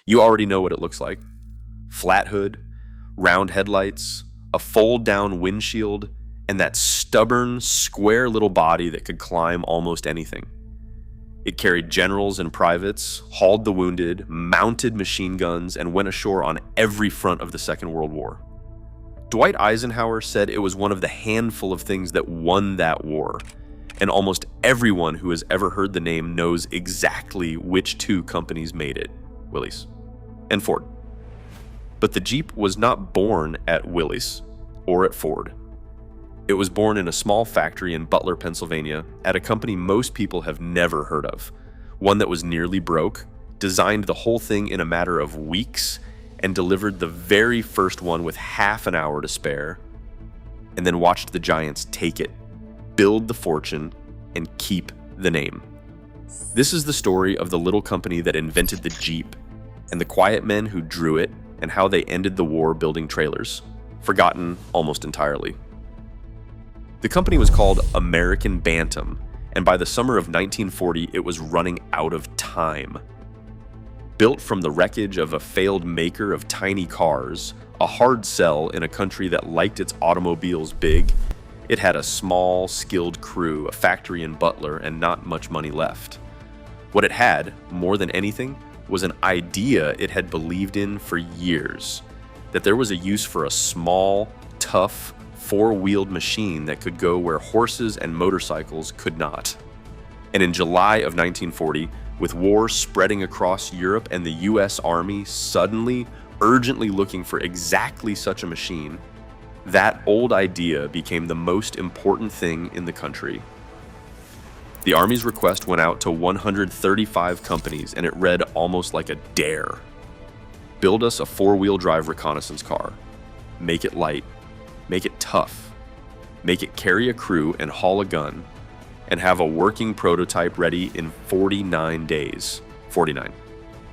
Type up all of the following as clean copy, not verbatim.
You already know what it looks like. Flat hood, round headlights, a fold-down windshield, and that stubborn, square little body that could climb almost anything. It carried generals and privates, hauled the wounded, mounted machine guns, and went ashore on every front of the Second World War. Dwight Eisenhower said it was one of the handful of things that won that war, and almost everyone who has ever heard the name knows exactly which two companies made it, Willys and Ford. But the Jeep was not born at Willys or at Ford. It was born in a small factory in Butler, Pennsylvania, at a company most people have never heard of, one that was nearly broke, designed the whole thing in a matter of weeks, and delivered the very first one with half an hour to spare, and then watched the giants take it, build the fortune, and keep the name. This is the story of the little company that invented the Jeep, and the quiet men who drew it, and how they ended the war building trailers, forgotten almost entirely. The company was called American Bantam, and by the summer of 1940, it was running out of time. Built from the wreckage of a failed maker of tiny cars, a hard sell in a country that liked its automobiles big, it had a small, skilled crew, a factory in Butler, and not much money left. What it had, more than anything, was an idea it had believed in for years, that there was a use for a small, tough, four-wheeled machine that could go where horses and motorcycles could not. And in July of 1940, with war spreading across Europe and the US Army suddenly, urgently looking for exactly such a machine, that old idea became the most important thing in the country. The Army's request went out to 135 companies, and it read almost like a dare. Build us a four-wheel drive reconnaissance car. Make it light. Make it tough. Make it carry a crew and haul a gun, and have a working prototype ready in 49 days. 49.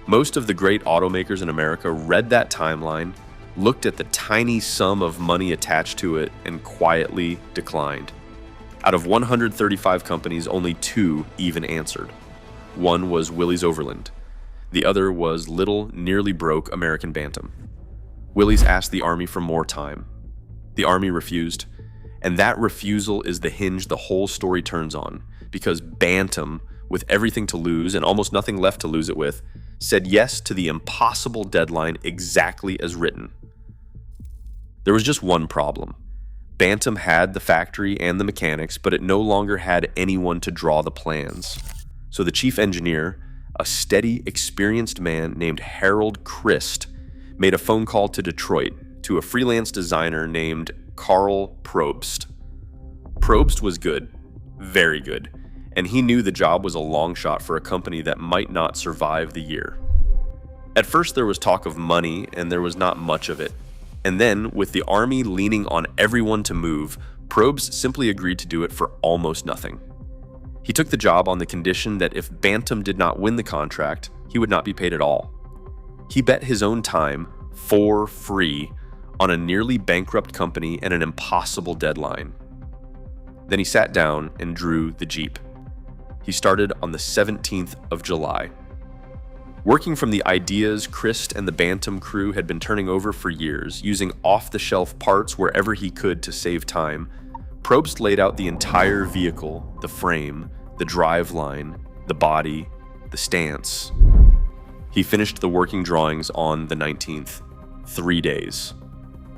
Most of the great automakers in America read that timeline, looked at the tiny sum of money attached to it, and quietly declined. Out of 135 companies, only 2 even answered. One was Willys Overland. The other was little, nearly broke American Bantam. Willys asked the Army for more time. The Army refused, and that refusal is the hinge the whole story turns on, because Bantam, with everything to lose and almost nothing left to lose it with, said yes to the impossible deadline exactly as written. There was just one problem. Bantam had the factory and the mechanics, but it no longer had anyone to draw the plans. So the chief engineer, a steady, experienced man named Harold Crist, made a phone call to Detroit to a freelance designer named Karl Probst. Probst was good, very good, and he knew the job was a long shot for a company that might not survive the year. At first there was talk of money, and there was not much of it. And then, with the Army leaning on everyone to move, Probst simply agreed to do it for almost nothing. He took the job on the condition that if Bantam did not win the contract, he would not be paid at all. He bet his own time, for free, on a nearly bankrupt company and an impossible deadline. Then he sat down and drew the Jeep. He started on the 17th of July. Working from the ideas Crist and the Bantam crew had been turning over for years, using off-the-shelf parts wherever he could to save time, Probst laid out the entire vehicle, the frame, the driveline, the body, the stance. He finished the working drawings on the 19th, 3 days.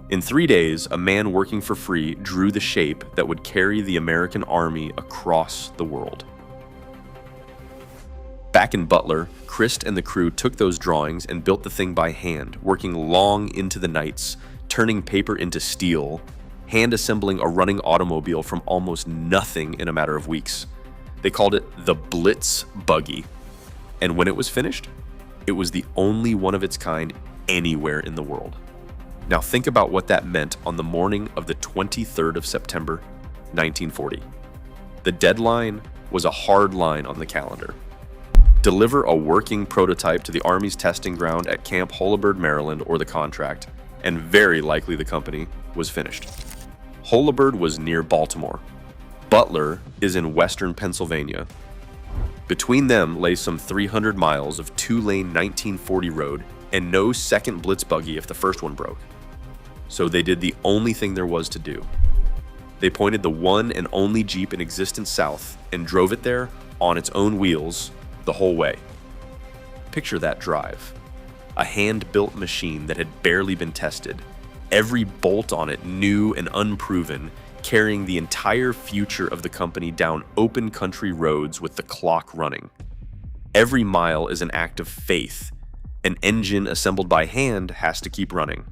In 3 days, a man working for free drew the shape that would carry the American Army across the world. Back in Butler, Crist and the crew took those drawings and built the thing by hand, working long into the nights, turning paper into steel, hand-assembling a running automobile from almost nothing in a matter of weeks. They called it the Blitz Buggy. And when it was finished, it was the only one of its kind anywhere in the world. Now think about what that meant on the morning of the 23rd of September, 1940. The deadline was a hard line on the calendar. Deliver a working prototype to the Army's testing ground at Camp Holabird, Maryland, or the contract, and very likely the company was finished. Holabird was near Baltimore. Butler is in western Pennsylvania. Between them lay some 300 miles of two-lane 1940 road and no second blitz buggy if the first one broke. So they did the only thing there was to do. They pointed the one and only Jeep in existence south and drove it there on its own wheels the whole way. Picture that drive. A hand-built machine that had barely been tested, every bolt on it new and unproven, carrying the entire future of the company down open country roads with the clock running. Every mile is an act of faith. An engine assembled by hand has to keep running.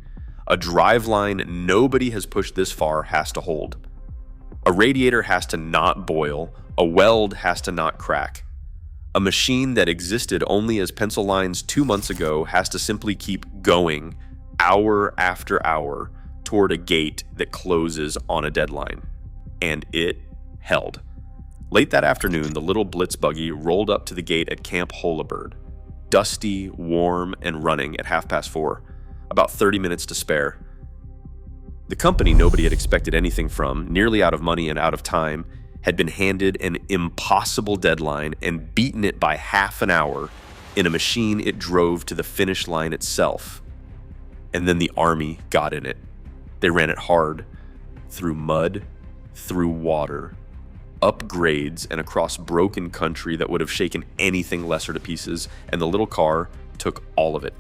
A driveline nobody has pushed this far has to hold. A radiator has to not boil. A weld has to not crack. A machine that existed only as pencil lines 2 months ago has to simply keep going, hour after hour, toward a gate that closes on a deadline. And it held. Late that afternoon, the little blitz buggy rolled up to the gate at Camp Holabird. Dusty, warm, and running at 4:30, about 30 minutes to spare. The company nobody had expected anything from, nearly out of money and out of time, had been handed an impossible deadline and beaten it by half an hour in a machine it drove to the finish line itself. And then the Army got in it. They ran it hard, through mud, through water, up grades, and across broken country that would have shaken anything lesser to pieces, and the little car took all of it.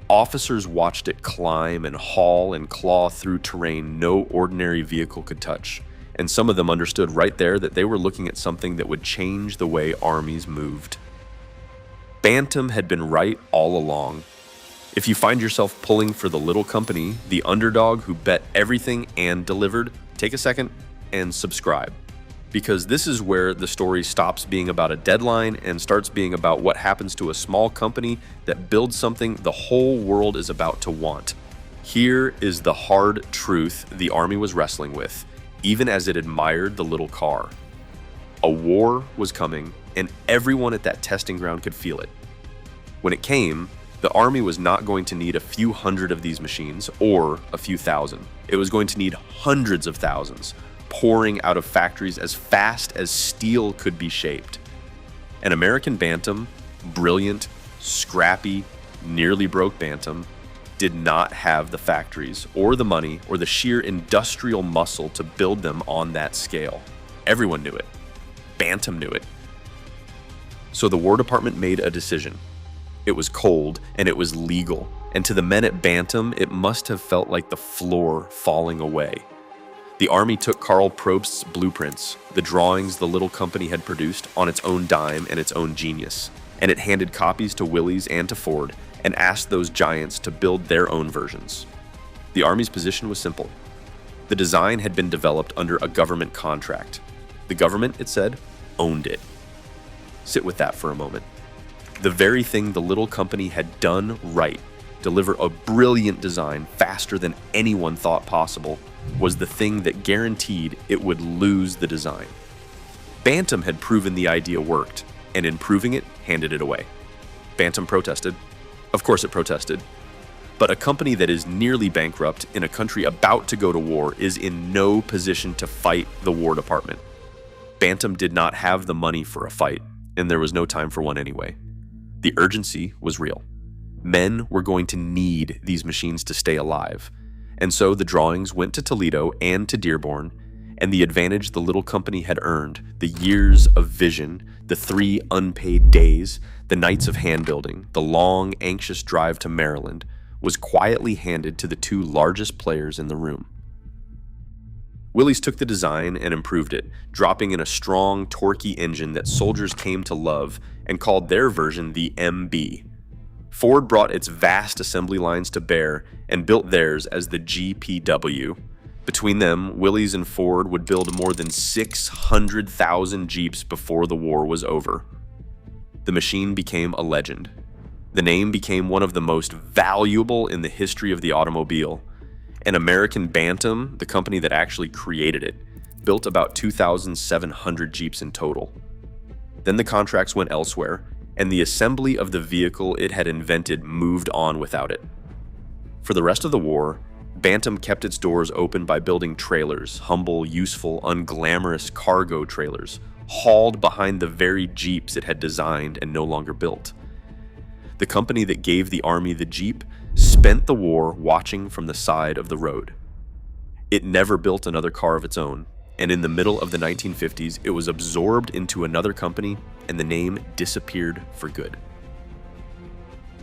Officers watched it climb and haul and claw through terrain no ordinary vehicle could touch, and some of them understood right there that they were looking at something that would change the way armies moved. Bantam had been right all along. If you find yourself pulling for the little company, the underdog who bet everything and delivered, take a second and subscribe. Because this is where the story stops being about a deadline and starts being about what happens to a small company that builds something the whole world is about to want. Here is the hard truth the Army was wrestling with, even as it admired the little car. A war was coming, and everyone at that testing ground could feel it. When it came, the Army was not going to need a few hundred of these machines or a few thousand. It was going to need hundreds of thousands, pouring out of factories as fast as steel could be shaped. An American Bantam, brilliant, scrappy, nearly broke Bantam, did not have the factories or the money or the sheer industrial muscle to build them on that scale. Everyone knew it. Bantam knew it. So the War Department made a decision. It was cold and it was legal, and to the men at Bantam, it must have felt like the floor falling away. The Army took Karl Probst's blueprints, the drawings the little company had produced on its own dime and its own genius, and it handed copies to Willys and to Ford and asked those giants to build their own versions. The Army's position was simple. The design had been developed under a government contract. The government, it said, owned it. Sit with that for a moment. The very thing the little company had done right, deliver a brilliant design faster than anyone thought possible, was the thing that guaranteed it would lose the design. Bantam had proven the idea worked, and in proving it, handed it away. Bantam protested. Of course it protested. But a company that is nearly bankrupt in a country about to go to war is in no position to fight the War Department. Bantam did not have the money for a fight, and there was no time for one anyway. The urgency was real. Men were going to need these machines to stay alive, and so the drawings went to Toledo and to Dearborn, and the advantage the little company had earned, the years of vision, the 3 unpaid days, the nights of hand-building, the long, anxious drive to Maryland, was quietly handed to the 2 largest players in the room. Willys took the design and improved it, dropping in a strong, torquey engine that soldiers came to love and called their version the MB. Ford brought its vast assembly lines to bear and built theirs as the GPW. Between them, Willys and Ford would build more than 600,000 Jeeps before the war was over. The machine became a legend. The name became one of the most valuable in the history of the automobile. And American Bantam, the company that actually created it, built about 2,700 Jeeps in total. Then the contracts went elsewhere, and the assembly of the vehicle it had invented moved on without it. For the rest of the war, Bantam kept its doors open by building trailers, humble, useful, unglamorous cargo trailers, hauled behind the very Jeeps it had designed and no longer built. the company that gave the army the Jeep spent the war watching from the side of the road. It never built another car of its own, and in the middle of the 1950s, it was absorbed into another company and the name disappeared for good.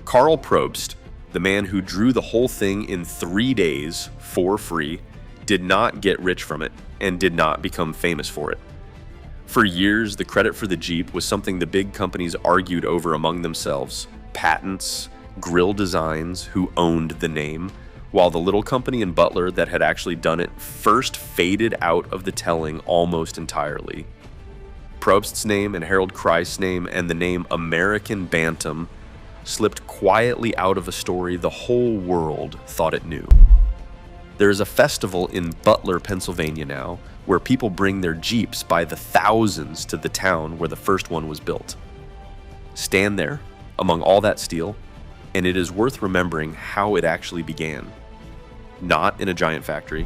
Karl Probst, the man who drew the whole thing in 3 days for free, did not get rich from it and did not become famous for it. For years, the credit for the Jeep was something the big companies argued over among themselves: patents, grille designs, who owned the name, while the little company in Butler that had actually done it first faded out of the telling almost entirely. Probst's name and Harold Crist's name and the name American Bantam slipped quietly out of a story the whole world thought it knew. There is a festival in Butler, Pennsylvania now, where people bring their Jeeps by the thousands to the town where the first one was built. Stand there, among all that steel, and it is worth remembering how it actually began. Not in a giant factory,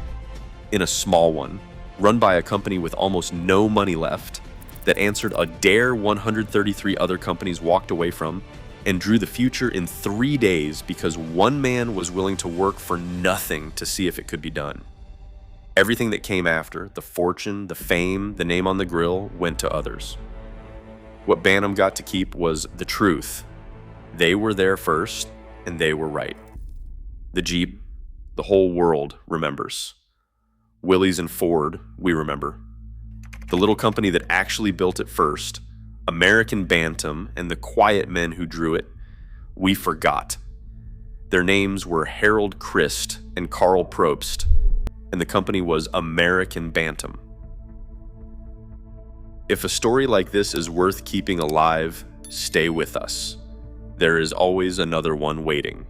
in a small one, run by a company with almost no money left, that answered a dare 133 other companies walked away from, and drew the future in 3 days because one man was willing to work for nothing to see if it could be done. Everything that came after, the fortune, the fame, the name on the grill, went to others. What Bantam got to keep was the truth. They were there first, and they were right. The Jeep, the whole world remembers. Willys and Ford, we remember. The little company that actually built it first, American Bantam, and the quiet men who drew it, we forgot. Their names were Harold Crist and Karl Probst, and the company was American Bantam. If a story like this is worth keeping alive, stay with us. There is always another one waiting.